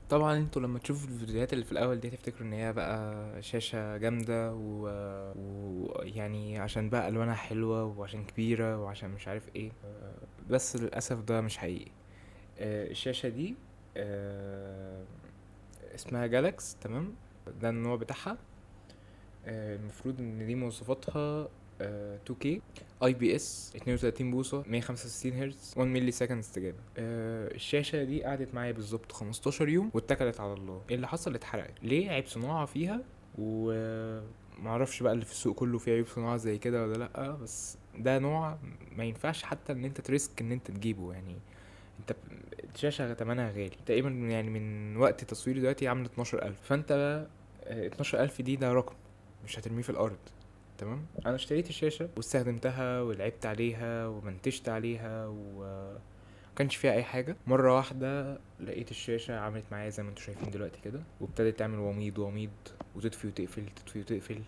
طبعا انتوا لما تشوفوا الفيديوهات اللي في الاول دي تفتكروا ان هي بقى شاشة جامدة ويعني عشان بقى الوانها حلوة وعشان كبيرة وعشان مش عارف ايه. بس للاسف ده مش حقيقي. الشاشة دي آه، اسمها جالاكس، تمام. ده النوع بتاعها. المفروض ان دي مواصفاتها 2K اي بي اس 32 بوصة 165 هرتز 1 ملي سكند استجابة. الشاشة دي قعدت معايا بالظبط 15 يوم واتكلت على الله. ايه اللي حصل؟ اتحرقت. ليه؟ عيب صناعة فيها. و معرفش بقى اللي في السوق كله فيه عيوب صناعة زي كده ولا لأ، بس ده نوع ما ينفعش حتى ان انت تريسك ان انت تجيبه يعني. انت الشاشة تمنها غالي تقريبا، يعني من وقت تصويري دلوقتي عامل 12,000. فانت 12,000 دي ده رقم مش هترميه في الأرض. تمام. أنا اشتريت الشاشة واستخدمتها ولعبت عليها ومنتجت عليها ومكانش فيها أي حاجة. مرة واحدة لقيت الشاشة عملت معايا زي ما انتوا شايفين دلوقتي كده، وابتدت تعمل وميض وميض وتطفي وتقفل تطفي وتقفل،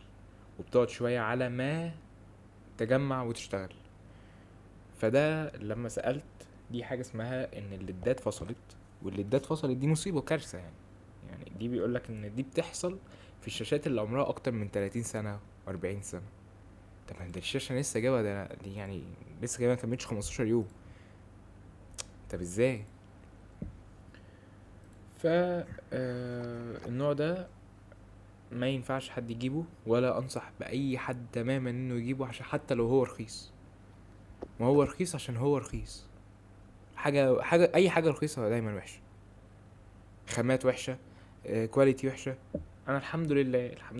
وبتقعد شوية على ما تجمع وتشتغل. فده لما سألت، دي حاجة اسمها ان الليدات فصلت. والليدات فصلت دي مصيبة كارثة يعني. يعني دي بيقولك ان دي بتحصل في الشاشات اللي عمرها اكتر من 30 سنة و40 سنة. طب ما ده الشاشة لسه جايبها، ده دي يعني لسه جايبها مكملتش 15 يوم. طب ازاي؟ ف النوع ده ما ينفعش حد يجيبه، ولا انصح باي حد تماما انه يجيبه، عشان حتى لو هو رخيص. ما هو رخيص عشان هو رخيص. حاجة اي حاجة رخيصة دايما وحشة. خامات وحشة، كواليتي وحشة. انا الحمد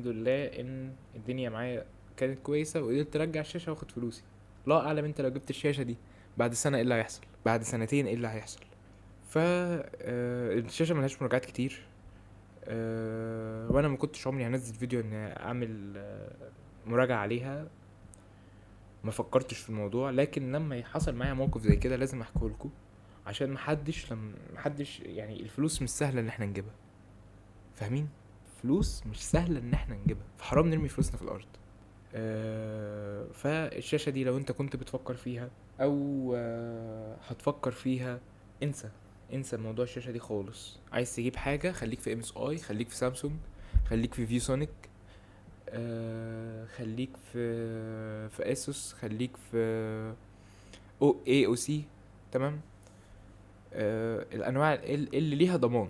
لله ان الدنيا معايا كانت كويسة وقدرت ارجع الشاشة واخد فلوسي. لا اعلم انت لو جبت الشاشة دي بعد سنة ايه اللي هيحصل، بعد سنتين ايه اللي هيحصل. ف الشاشة ملهاش مراجعات كتير. وانا ما كنتش عمري هنزل فيديو ان اعمل مراجعة عليها. ما فكرتش في الموضوع، لكن لما حصل معايا موقف زي كده لازم احكيه لكم، عشان محدش يعني الفلوس مش سهلة ان احنا نجيبها. فاهمين؟ فلوس مش سهلة ان احنا نجيبها، فحرام نرمي فلوسنا في الارض. فالشاشة دي لو انت كنت بتفكر فيها او هتفكر فيها، انسى. انسى موضوع الشاشة دي خالص. عايز تجيب حاجة خليك في ام اس اي، خليك في سامسونج، خليك في فيوسونيك، خليك في اسوس، خليك في او اي او سي. تمام. الانواع اللي ليها ضمان.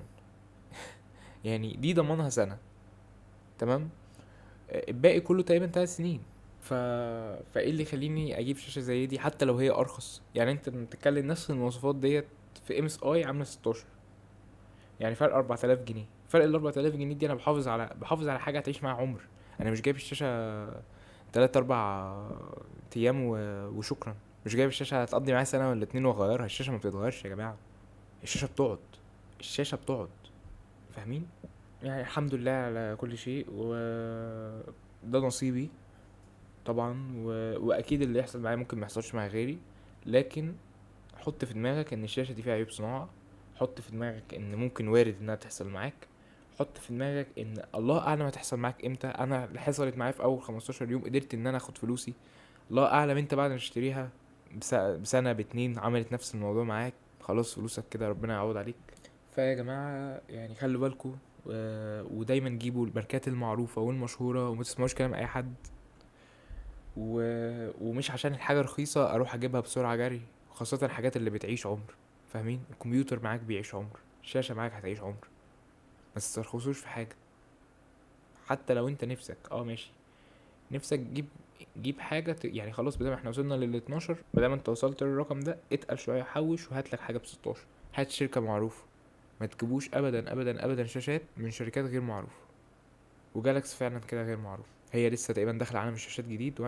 يعني دي ضمانها سنة. تمام. الباقي كله تقريبا 3 سنين. ف... فايه اللي يخليني اجيب شاشه زي دي حتى لو هي ارخص؟ يعني انت بتتكلم نفس المواصفات ديت في ام اس اي عامله 16. يعني فرق 4000 جنيه. فرق ال 4000 جنيه دي انا بحافظ على حاجه هتعيش معايا عمر. انا مش جايب الشاشه 3 4 ايام وشكرا. مش جايب الشاشه هتقضي معايا سنه ولا اتنين واغيرها. الشاشه ما بتتغيرش يا جماعه. الشاشه بتقعد. الشاشه بتقعد. فاهمين؟ يعني الحمد لله على كل شيء، ده نصيبي طبعا. واكيد اللي يحصل معايا ممكن ما يحصلش مع غيري. لكن حط في دماغك ان الشاشه دي فيها عيوب صناعه. حط في دماغك ان ممكن وارد انها تحصل معاك. حط في دماغك ان الله اعلم هتحصل معاك امتى. انا اللي حصلت معايا في اول 15 يوم قدرت ان انا اخد فلوسي. الله اعلم انت بعد ما تشتريها بسنه باتنين عملت نفس الموضوع معاك. خلاص فلوسك كده ربنا يعوض عليك. فيا جماعه يعني خلوا بالكم. ودايما جيبوا الماركات المعروفه والمشهوره وما تسمعوش كلام اي حد. و... ومش عشان الحاجة رخيصة اروح اجيبها بسرعة جري، خاصة الحاجات اللي بتعيش عمر. فاهمين؟ الكمبيوتر معاك بيعيش عمر، الشاشة معاك هتعيش عمر. ما تسترخصوش في حاجة. حتى لو انت نفسك ماشي، نفسك جيب حاجة يعني خلاص بدل ما احنا وصلنا لل 12، بدل ما انت وصلت للرقم ده اتقل شوية، حوش وهات لك حاجة ب 16. هات شركة معروفة. ما تجيبوش ابدا ابدا ابدا شاشات من شركات غير معروفة. وجالكس فعلا كده غير معروف. هي لسه تقريبا داخله عالم الشاشات جديد،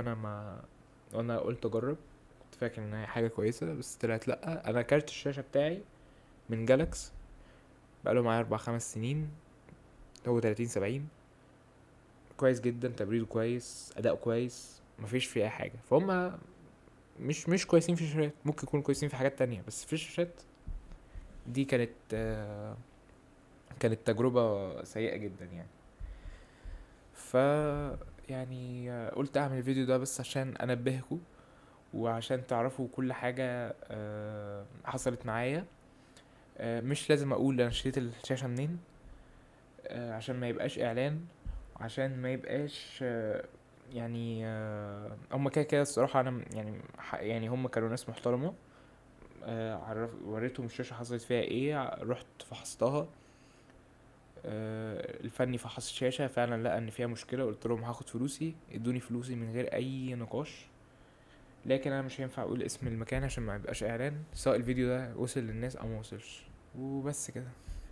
وانا قلت اجرب. كنت فاكر ان هي حاجه كويسه بس طلعت لا. انا كارت الشاشه بتاعي من جالاكس بقاله معايا 4 5 سنين. هو 3070. كويس جدا، تبريد كويس، اداء كويس، مفيش فيه اي حاجه. فهم مش كويسين في الشاشات. ممكن يكونوا كويسين في حاجات تانية، بس في الشاشات دي كانت تجربه سيئه جدا يعني. ف يعني قلت اعمل الفيديو ده بس عشان انبهكم، وعشان تعرفوا كل حاجة حصلت معايا. مش لازم اقول انا اشتريت الشاشة منين. عشان ما يبقاش اعلان، عشان ما يبقاش يعني هما كده كده الصراحة انا يعني يعني هما كانوا ناس محترمة. وريتهم الشاشة حصلت فيها ايه، رحت فحصتها. الفني فحص الشاشة فعلا لقى ان فيها مشكلة، قلت لهم هاخد فلوسي، ادوني فلوسي من غير اي نقاش. لكن انا مش هينفع اقول اسم المكان عشان ما يبقاش اعلان، سواء الفيديو ده وصل للناس او ما وصلش. وبس كده.